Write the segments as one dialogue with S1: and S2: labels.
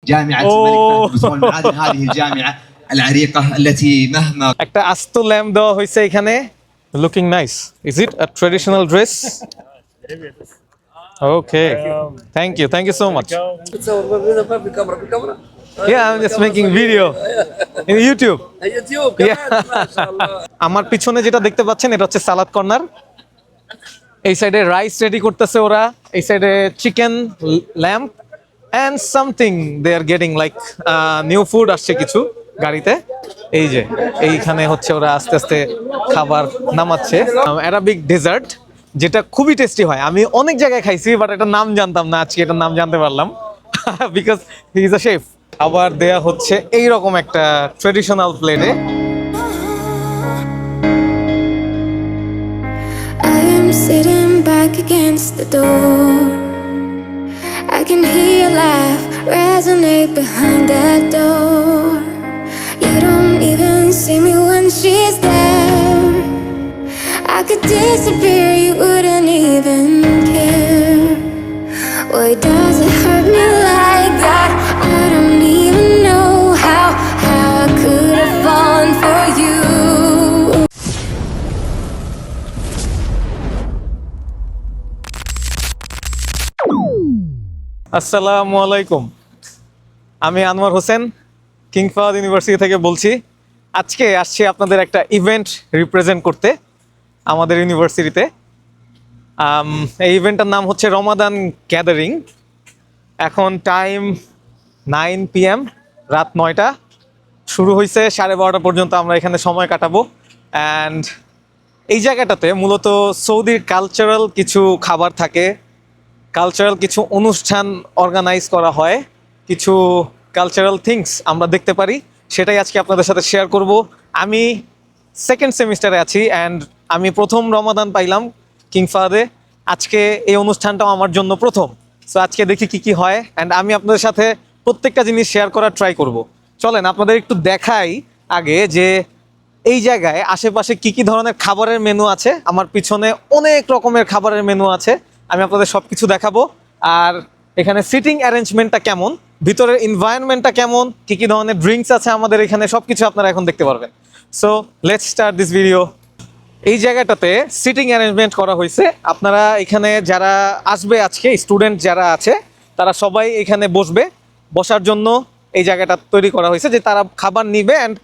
S1: جامعة الملك فهد بن سلمان المعادن هذه الجامعة العريقة التي مهما
S2: একটা আস্ত ল্যাম্প দেওয়া হয়েছে এখানে looking nice is it a traditional dress okay thank you so much Yeah, I'm just making video in YouTube.
S3: يوتيوب
S2: Yeah.
S3: كمان ما شاء الله.
S2: আমার পিছনে যেটা দেখতে পাচ্ছেন এটা হচ্ছে সালাদ কর্নার এই সাইডে রাইস রেডি করতেছে ওরা এই সাইডে chicken lamb and something they are getting like new food আসছে কিছু গাড়িতে এই যে এইখানে হচ্ছে ওরা আস্তে আস্তে খাবার নামাচ্ছে অ্যারাবিক ডেজার্ট যেটা খুবই টেস্টি হয় আমি অনেক জায়গায় খাইছি বাট এটার নাম জানতাম না আজকে এটার নাম জানতে পারলাম because he is a chef আবার দেয়া হচ্ছে এইরকম একটা ট্রেডিশনাল প্লেটে
S4: I am sitting back against the door. I can hear your laugh resonate behind that door. You don't even see me when she's there. I could disappear, you wouldn't even care. Why does it hurt me like that? I don't even know how I could have fallen for you.
S2: আসসালামু আলাইকুম আমি Anwar Hossain king Fahad university থেকে বলছি আজকে আসছি আপনাদের একটা event represent করতে আমাদের ইউনিভার্সিটিতে এই ইভেন্টটার নাম হচ্ছে রমাদান গ্যাদারিং এখন টাইম 9 PM রাত 9টা শুরু হয়েছে 12:30 পর্যন্ত আমরা এখানে সময় কাটাবো অ্যান্ড এই জায়গাটাতে মূলত সৌদির কালচারাল কিছু খাবার থাকে কালচারাল কিছু অনুষ্ঠান অর্গানাইজ করা হয় কিছু কালচারাল থিংস আমরা দেখতে পারি সেটাই আজকে আপনাদের সাথে শেয়ার করব আমি সেকেন্ড সেমিস্টারে আছি অ্যান্ড আমি প্রথম রমাদান পাইলাম কিং ফাহাদে আজকে এই অনুষ্ঠানটাও আমার জন্য প্রথম সো আজকে দেখি কি হয় অ্যান্ড আমি আপনাদের সাথে প্রত্যেকটা জিনিস শেয়ার করার ট্রাই করব চলেন আপনাদের একটু দেখাই আগে যে এই জায়গায় আশেপাশে কি ধরনের খাবারের মেনু আছে আমার পিছনে অনেক রকমের খাবারের মেনু আছে আমি আপনাদের সব কিছু দেখাবো আর এখানে সিটিং অ্যারেঞ্জমেন্টটা কেমন ভিতরের এনভায়রনমেন্টটা কেমন কি ধরনের ড্রিঙ্কস আছে আমাদের এখানে সব কিছু আপনারা এখন দেখতে পারবেন so let's start this video এই জায়গাটাতে সিটিং অ্যারেঞ্জমেন্ট করা হয়েছে আপনারা এখানে যারা আসবে আজকে স্টুডেন্ট যারা আছে তারা সবাই এখানে বসবে বসার জন্য এই জায়গাটা তৈরি করা হয়েছে যে তারা খাবার নিবে অ্যান্ড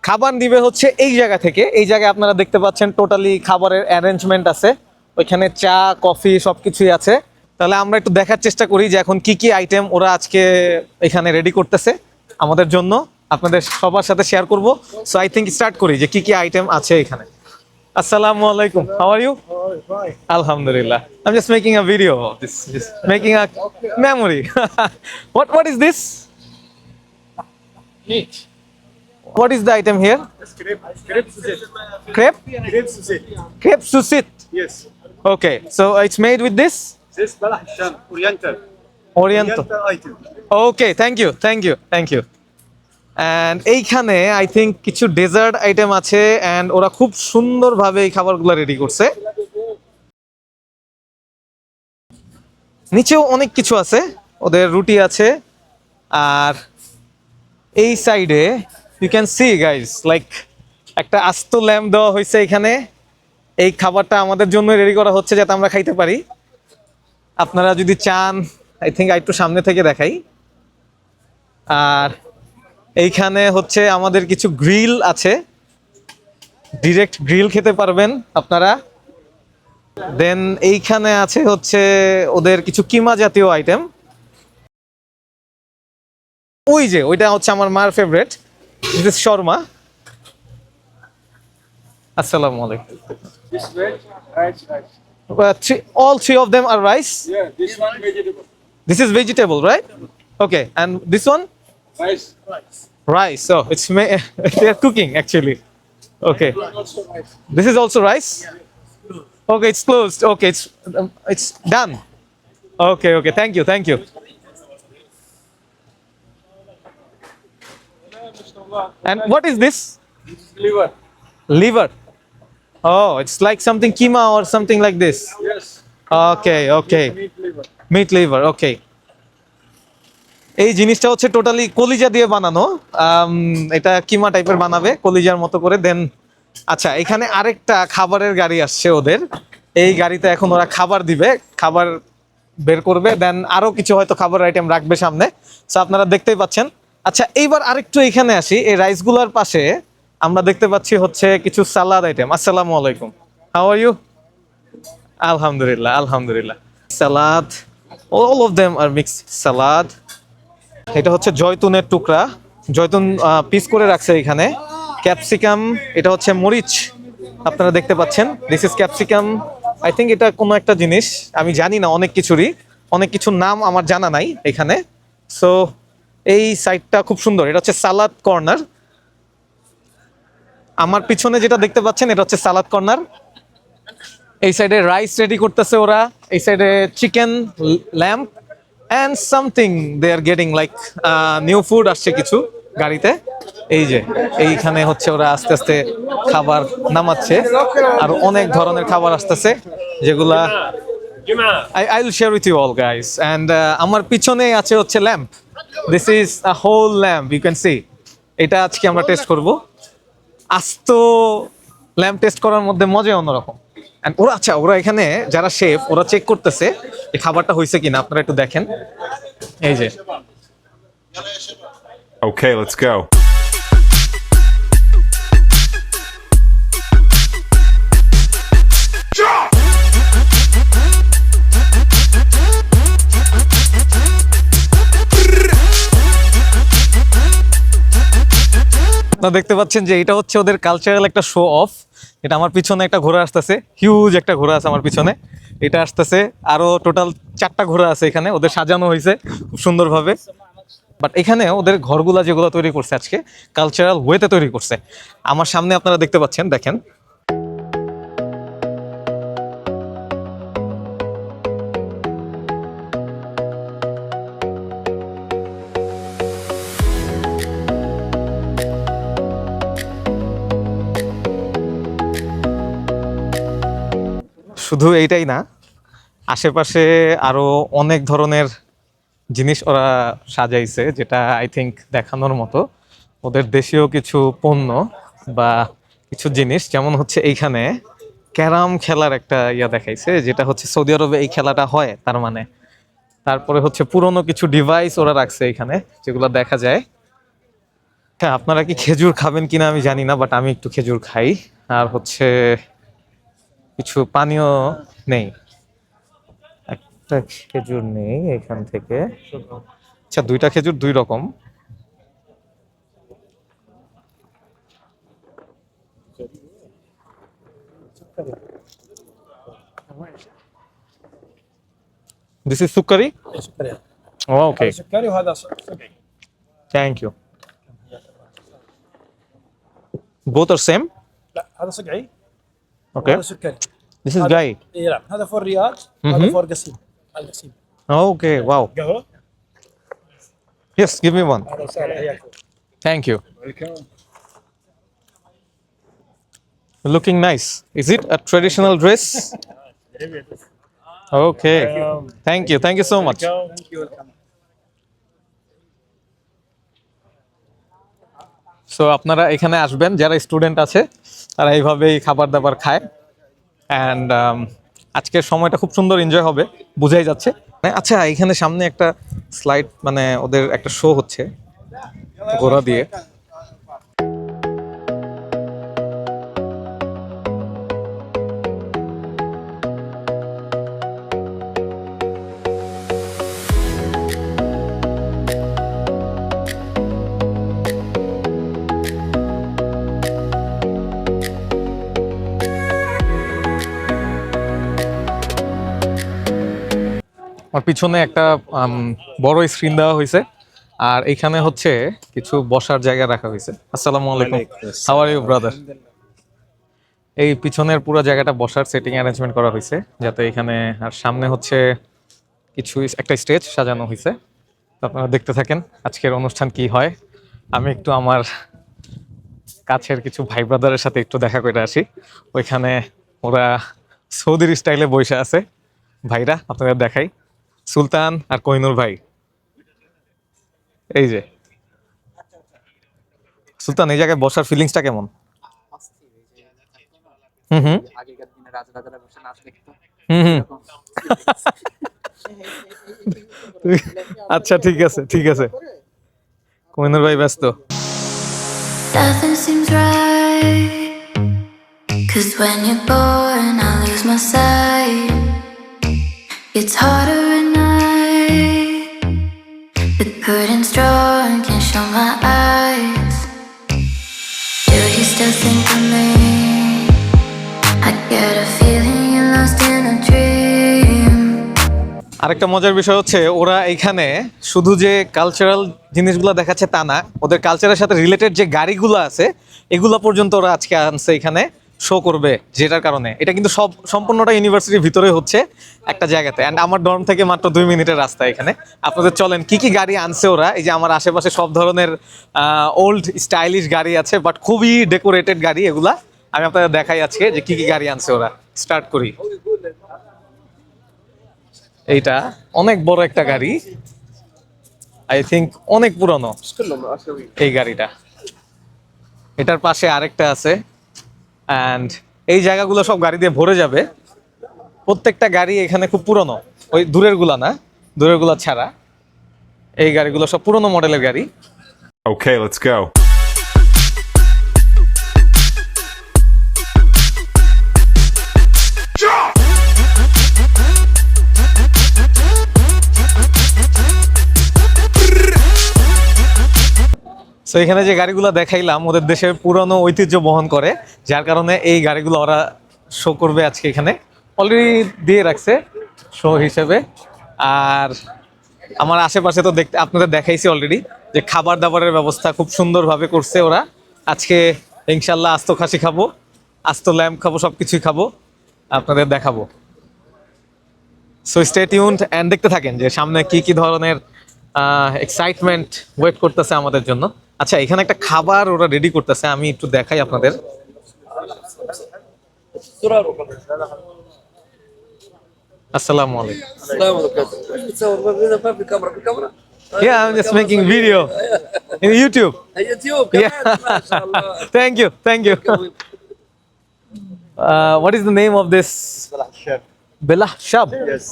S2: খাবার নিবে হচ্ছে এই জায়গা থেকে এই জায়গায় আপনারা দেখতে পাচ্ছেন টোটালি খাবারের অ্যারেঞ্জমেন্ট আছে ওইখানে চা কফি সব কিছুই আছে তাহলে আমরা একটু দেখার চেষ্টা করি যে এখন কি আইটেম ওরা আজকে এখানে রেডি করতেছে আমাদের জন্য আপনাদের সবার সাথে শেয়ার করব সো আই থিঙ্ক স্টার্ট করি যে কি আইটেম আছে এখানে আসসালামু আলাইকুম হাউ আর ইউ আলহামদুলিল্লাহ I am just making a video of this just making a memory what is this
S5: Meat.
S2: what is the item here crepe crepe susit
S5: Yes.
S2: okay so it's made with this
S5: This Balach Sham, Oriental.
S2: oriental
S5: item.
S2: okay thank you and এইখানে I think কিছু dessert item আছে and ওরা খুব সুন্দরভাবে এই খাবারগুলো ready করছে নিচেও অনেক কিছু আছে ওদের রুটি আছে আর এই সাইডে you can see guys like একটা আস্ত ল্যাম্প দেওয়া হয়েছে এখানে এই খাবারটা আমাদের জন্য রেডি করা হচ্ছে যাতে আমরা খাইতে পারি আপনারা যদি চান আই থিঙ্ক একটু সামনে থেকে দেখাই আর এইখানে হচ্ছে আমাদের কিছু গ্রিল আছে ডিরেক্ট গ্রিল খেতে পারবেন আপনারা দেন এইখানে আছে হচ্ছে ওদের কিছু কিমা জাতীয় আইটেম ওই যে ওইটা হচ্ছে আমার মার ফেভারিট দিস শর্মা আসসালামু আলাইকুম
S5: This veg, rice.
S2: all three of them are rice
S5: Yeah, this one vegetable.
S2: this is vegetable right okay and this one
S5: Rice.
S2: rice so it's they are cooking actually okay
S5: Also rice.
S2: this is also rice okay it's closed okay it's done okay thank you and what is this
S5: Liver.
S2: liver oh it's like something keema or something like this
S5: Yes.
S2: okay
S5: Meat liver.
S2: meat liver okay এই জিনিসটা হচ্ছে totally কলিজা দিয়ে বানানো। এটা কিমা টাইপের বানাবে কলিজার মতো করে। দেন আচ্ছা, এখানে আরেকটা খাবারের গাড়ি আসছে ওদের। এই গাড়িতে এখন ওরা খাবার দিবে, খাবার বের করবে, দেন আরো কিছু হয়তো খাবার আইটেম রাখবে সামনে। সো আপনারা দেখতেই পাচ্ছেন। আচ্ছা, এইবার আরেকটু এখানে আসি। এই রাইসগুলোর পাশে আমরা দেখতে পাচ্ছি হচ্ছে কিছু সালাদ আইটেম। আসসালামু আলাইকুম, হাউ আর ইউ? আলহামদুলিল্লাহ, আলহামদুলিল্লাহ। Salad, all of them are mix salad. এটা হচ্ছে জয়তুনের টুকরা, জয়তুন পিস করে রাখছে এখানে। ক্যাপসিকাম, এটা হচ্ছে মরিচ, আপনারা দেখতে পাচ্ছেন। This is capsicum. I think এটা কোনো একটা জিনিস, আমি জানি না, অনেক কিছুরই, অনেক কিছুর নাম আমার জানা নাই এখানে। সো এই সাইডটা খুব সুন্দর, এটা হচ্ছে সালাদ কর্নার। আমার পিছনে যেটা দেখতে পাচ্ছেন এটা হচ্ছে সালাদ কর্নার। এই সাইডে রাইস রেডি করতেছে ওরা, এই সাইডে chicken, lamb and something they are getting, like new food আসছে কিছু গাড়িতে। এই যে এইখানে হচ্ছে ওরা আস্তে আস্তে খাবার নামাচ্ছে, আর অনেক ধরনের খাবার আসতেছে যেগুলা I will share with you all guys. And আমার পিছনে আছে হচ্ছে lamb. This is a whole lamb, you can see. এটা আজকে আমরা টেস্ট করব। আস্ত ল্যাম্প টেস্ট করার মধ্যে মজা অন্যরকম। And ওরা, আচ্ছা, ওরা এখানে যারা শেফ ওরা চেক করতেছে এই খাবারটা হয়েছে কিনা, আপনারা একটু দেখেন। এই যে
S3: Okay, let's go.
S2: আপনারা দেখতে পাচ্ছেন যে এটা হচ্ছে ওদের কালচারাল একটা শো অফ। এটা আমার পিছনে একটা ঘোড়া আসতেছে, হিউজ একটা ঘোড়া আছে আমার পিছনে, এটা আসতেছে। আরো টোটাল 4টা ঘোড়া আছে এখানে, ওদের সাজানো হয়েছে খুব সুন্দরভাবে। বাট এখানে ওদের ঘরগুলা যেগুলো তৈরি করছে আজকে কালচারাল ওয়েতে তৈরি করছে। আমার সামনে আপনারা দেখতে পাচ্ছেন, দেখেন। শুধু এইটাই না, আশেপাশে আরো অনেক ধরনের জিনিস ওরা সাজাইছে, যেটা আই থিঙ্ক দেখানোর মতো। ওদের দেশীয় কিছু পণ্য বা কিছু জিনিস, যেমন হচ্ছে এইখানে ক্যারাম খেলার একটা ইয়া দেখাইছে, যেটা হচ্ছে সৌদি আরবে এই খেলাটা হয় তার মানে। তারপরে হচ্ছে পুরনো কিছু ডিভাইস ওরা রাখছে এখানে, যেগুলো দেখা যায়। হ্যাঁ, আপনারা কি খেজুর খাবেন কিনা আমি জানি না, বাট আমি একটু খেজুর খাই। আর হচ্ছে কিছু পানীয় নেই, একটা খেজুর নেই এখান থেকে। আচ্ছা, 2টা খেজুর 2 রকম। দিস ইজ সুকারি।
S5: سكري.
S2: Okay,
S5: هذا سكري وهذا سكري.
S2: Thank you. Both are same?
S5: لا هذا صقعي
S2: okay,
S5: وهذا سكري.
S2: This is
S5: هذا-
S2: গাই।
S5: اي نعم هذا فور ريال وهذا فور قسيم. هذا قسيم.
S2: Okay, wow.
S5: قهوه.
S2: Yes, give me one.
S5: هذا سهل حياكم.
S2: Thank you. Looking nice. Is it a traditional dress? Okay. Thank you. Thank you so much. So আপনারা এখানে আসবেন, যারা student আছে তারা এইভাবেই খাবার দাবার খায়। অ্যান্ড আজকের সময়টা খুব সুন্দর এনজয় হবে, বোঝাই যাচ্ছে। আচ্ছা, এখানে সামনে একটা স্লাইড, মানে ওদের একটা শো হচ্ছে ঘোড়া দিয়ে। আমার পিছনে একটা বড় স্ক্রিন দেওয়া হয়েছে, আর এখানে হচ্ছে কিছু বসার জায়গা রাখা হয়েছে। আসসালামু আলাইকুম, হাউ আর ইউ ব্রাদার? এই পিছনের পুরো জায়গাটা বসার সেটিং অ্যারেঞ্জমেন্ট করা হয়েছে, যাতে এখানে, আর সামনে হচ্ছে কিছু একটা স্টেজ সাজানো হয়েছে। তো আপনারা দেখতে থাকেন আজকের অনুষ্ঠান কি হয়। আমি একটু আমার কাছের কিছু ভাই ব্রাদারের সাথে একটু দেখা করে আসি। ওইখানে ওরা সৌদির স্টাইলে বসে আছে। ভাইরা আপনাদের দেখাই, সুলতান আর কোহিনুর ভাই। এই যে সুলতান, এই জায়গায় বসার ফিলিংসটা কেমন? হুম হুম হুম হুম আচ্ছা, ঠিক আছে ঠিক আছে। কোহিনুর ভাই ব্যস্ত।
S4: Nothing seems right. 'Cause when you're born, I lose my sight. It's harder at night. The curtain's drawn, can't show my eyes. Do you still think of me? I get a feeling you're lost in a dream.
S2: আরেকটা মজার বিষয় হচ্ছে ওরা এখানে শুধু যে cultural জিনিসগুলো দেখাচ্ছে তা না, ওদের কালচারের সাথে রিলেটেড যে গাড়িগুলো আছে এগুলো পর্যন্ত ওরা আজকে আনছে এখানে শো করবে, যেটার কারণে এটা কিন্তু সম্পূর্ণটা ইউনিভার্সিটির ভিতরে হচ্ছে একটা জায়গাতে। অ্যান্ড আমার ডর্ম থেকে মাত্র 2 মিনিটের রাস্তা এখানে। আপনাদের চলেন কি কি গাড়ি আনছে ওরা। এই যে আমার আশেপাশে সব ধরনের ওল্ড স্টাইলিশ গাড়ি আছে, বাট খুবই ডেকোরেটেড গাড়ি এগুলা। আমি আপনাদের দেখাই আজকে যে কি কি গাড়ি আনছে ওরা। স্টার্ট করি। এইটা অনেক বড় একটা গাড়ি, আই থিঙ্ক অনেক পুরনো এই গাড়িটা। এটার পাশে আরেকটা আছে। অ্যান্ড এই জায়গাগুলো সব গাড়ি দিয়ে ভরে যাবে। প্রত্যেকটা গাড়ি এখানে খুব পুরনো, ওই দূরের গুলা না, দূরের গুলা ছাড়া এই গাড়িগুলো সব পুরনো মডেলের গাড়ি।
S3: Okay, let's go.
S2: সো এখানে যে গাড়িগুলো দেখাইলাম ওদের দেশের পুরনো ঐতিহ্য বহন করে, যার কারণে এই গাড়িগুলো ওরা শো করবে আজকে এখানে। অলরেডি দিয়ে রাখছে শো হিসেবে। আর আমার আশেপাশে তো দেখতে আপনাদের দেখাইছি অলরেডি যে খাবার দাবারের ব্যবস্থা খুব সুন্দরভাবে করছে ওরা। আজকে ইনশাল্লাহ আস্ত খাসি খাবো, আস্ত ল্যাম্প খাবো, সব কিছুই খাবো, আপনাদের দেখাবো। সো স্টে টিউনড এন্ড দেখতে থাকেন যে সামনে কি কি ধরনের এক্সাইটমেন্ট ওয়েট করতেছে আমাদের জন্য। আচ্ছা, এখানে একটা খাবার ওরা রেডি করতেছে, আমি একটু দেখাই আপনাদের। আসসালামু আলাইকুম। Yeah, I'm just making video in YouTube. Yeah. Thank you, thank you. What is the name of this? Belah Shab.
S6: Yes.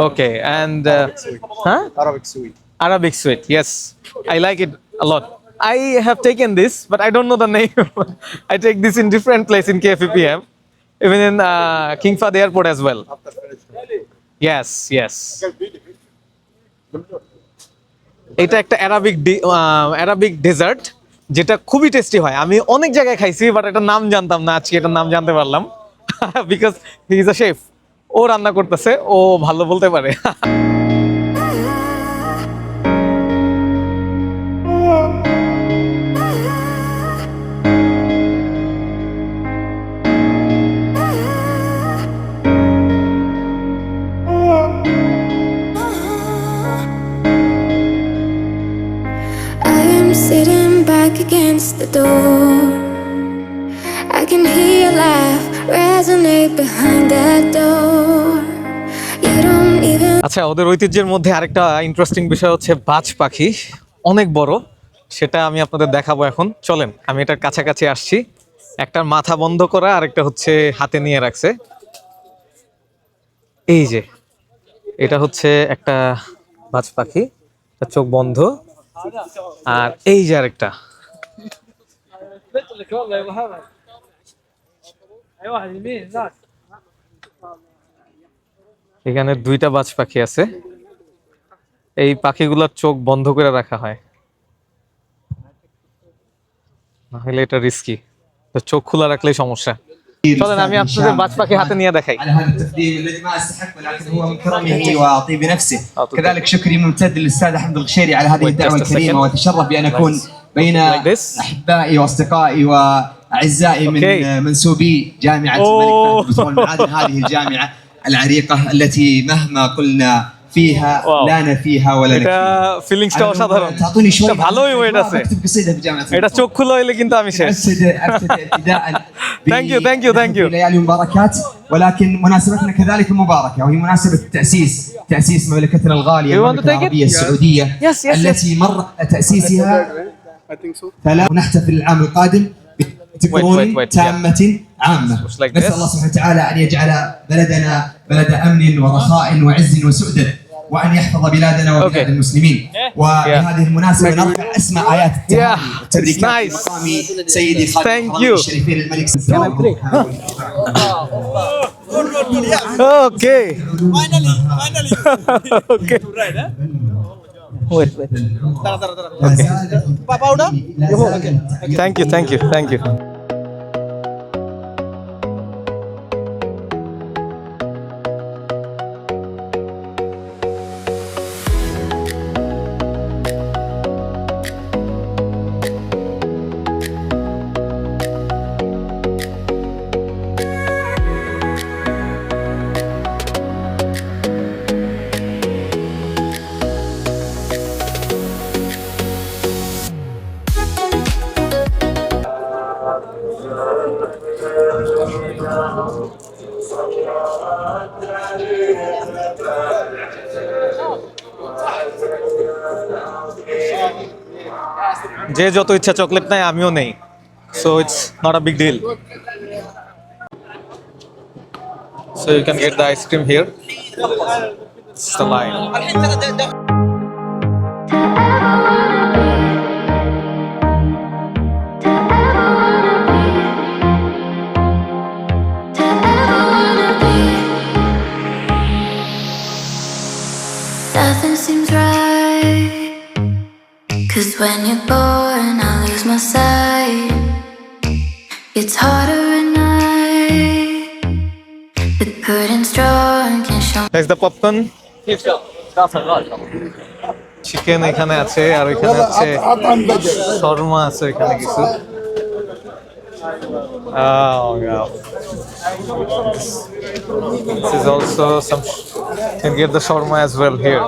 S2: Okay, and huh?
S6: Arabic sweet.
S2: Arabic sweet. Yes, I like it a lot. I have taken this, but I don't know the name. I take this in different place in KFPM, even in King Fahd Airport as well. Yes, yes. এটা একটা Arabic dessert যেটা খুবই tasty হয়। আমি অনেক জায়গায় খাইছি, but এটার নাম জানতাম না, আজকে এটার নাম জানতে পারলাম। Because he is a chef, ও রান্না করতেছে, ও ভালো বলতে পারে।
S4: I am sitting back against the door. I can hear your laugh resonate behind that door. You don't even
S2: আচ্ছা, ওদের ঐতিহ্যের মধ্যে আরেকটা ইন্টারেস্টিং বিষয় হচ্ছে বাজ পাখি, অনেক বড়। সেটা আমি আপনাদের দেখাবো এখন। চলেন, আমি এটার কাছাকাছি আসছি। একটার মাথা বন্ধ করা, আরেকটা হচ্ছে হাতে নিয়ে রাখছে। এই যে এটা হচ্ছে একটা বাজ পাখি, তার চোখ বন্ধ। আর এই যে আরেকটা, এখানে 2টা বাজ পাখি আছে। এই পাখিগুলোর চোখ বন্ধ করে রাখা হয়, নাহলে এটা রিস্কি। তো চোখ খোলা রাখলেই সমস্যা। চলেন আমি আপনাদের বাজ পাখি হাতে নিয়ে দেখাই।
S1: على هذا التقديم الذي ما استحق ولكن هو من كرمه وطيب نفسه. كذلك شكري ممتد للاستاذ احمد الغشيري على هذه الدعوه الكريمه، واتشرف بان اكون بين احبائي واصدقائي واعزائي من منسوبي جامعه الملك فهد بن سلمان. هذه الجامعه العريقه التي مهما قلنا فيها
S2: Wow.
S1: لا أنا فيها ولا
S2: এটা
S1: نكفي.
S2: ফিলিংসটা অসাধারণ
S1: تعطوني شوي
S2: এটা ভালোই ওয়েট আছে
S1: بكتب قصيدة في جامعة
S2: এটা চোখ খুলে হইলে কিন্তু আমি শেষ
S1: أبتدأ ابتداء
S2: Thank you, thank you, thank you.
S1: ليالي مباركات ولكن مناسبتنا كذلك مباركة وهي مناسبة تأسيس مملكتنا الغالية
S2: You want to
S1: المملكة
S2: take it?
S1: العربية السعودية
S2: Yes, yes,
S1: التي مر تأسيسها ونحتفل العام القادم بقرون
S2: wait,
S1: تامة عامة.
S2: Looks like
S1: نسأل
S2: this.
S1: الله سبحانه وتعالى أن يجعل بلدنا بلد أمن ورخاء وعز وسؤدد وأن يحفظ بلادنا وبلاد
S2: Okay.
S1: المسلمين. وبهذه المناسبة نرفع أسمى آيات
S2: Yeah,
S1: التهاني
S2: it's
S1: والتبريكات
S2: nice.
S1: بمقام سيدي خادم
S2: Thank
S1: الحرمين
S2: you.
S1: الشريفين الملك
S2: Okay. Okay. Wait.
S5: Papa udah?
S2: Thank you. যে যত ইচ্ছা চকলেট নাই আমিও নেই so it's not a big deal so you can get the ice cream here this is the line
S4: Nothing seems right. 'Cause when you're born, I lose my sight. It's harder at night. The curtain's drawn, can't show.
S2: that's the popcorn chicken এখানে আছে আর এখানে আছে শর্মা আছে এখানে কিছু oh yeah this is also some you can get the shawarma as well here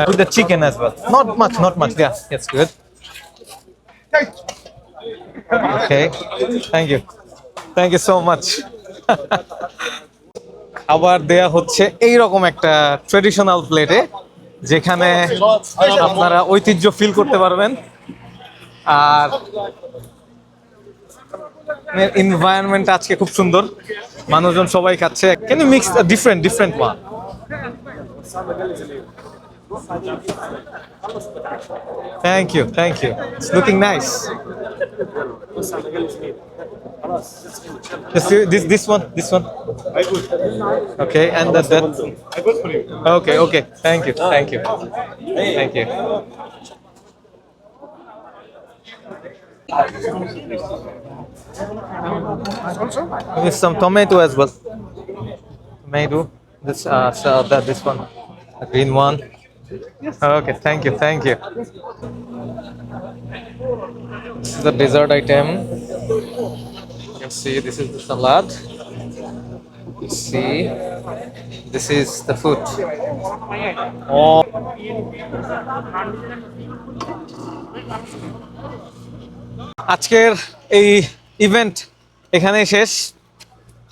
S2: with the chicken as well not much yeah it's good okay thank you so much খাবার দেয়া হচ্ছে এই রকম একটা ট্রেডিশনাল প্লেটে যেখানে আপনারা ঐতিহ্য ফিল করতে পারবেন আর এনভায়রনমেন্ট আজকে খুব সুন্দর মানুষজন সবাই খাচ্ছে can you mix different one Thank you. It's looking nice. This one. Okay, and that. Okay. Thank you. With some tomato as well. Tomato. This one, the green one. Okay, thank you. This is the dessert item. You can see this is the salad. You see, this is the food. Oh. আজকের এই event এখানেই শেষ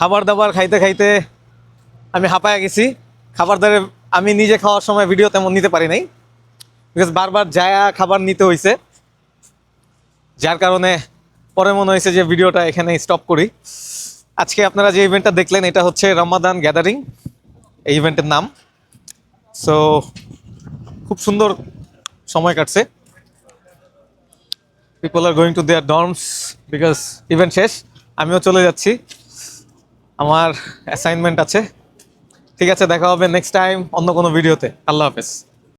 S2: খাবার দাবার খাইতে খাইতে আমি হাঁপায়া গেছি খাবার দাবার আমি নিজে খাওয়ার সময় ভিডিও তেমন নিতে পারি নাই বিকজ বারবার যায়া খাবার নিতে হয়েছে যার কারণে পরে মনে হয়েছে যে ভিডিওটা এখানে স্টপ করি আজকে আপনারা যে ইভেন্টটা দেখলেন এটা হচ্ছে রমাদান গ্যাদারিং এই ইভেন্টের নাম সো খুব সুন্দর সময় কাটছে people are going to their dorms because event শেষ আমিও চলে যাচ্ছি আমার অ্যাসাইনমেন্ট আছে ঠিক আছে দেখা হবে নেক্সট টাইম অন্য কোনো ভিডিওতে আল্লাহ হাফেজ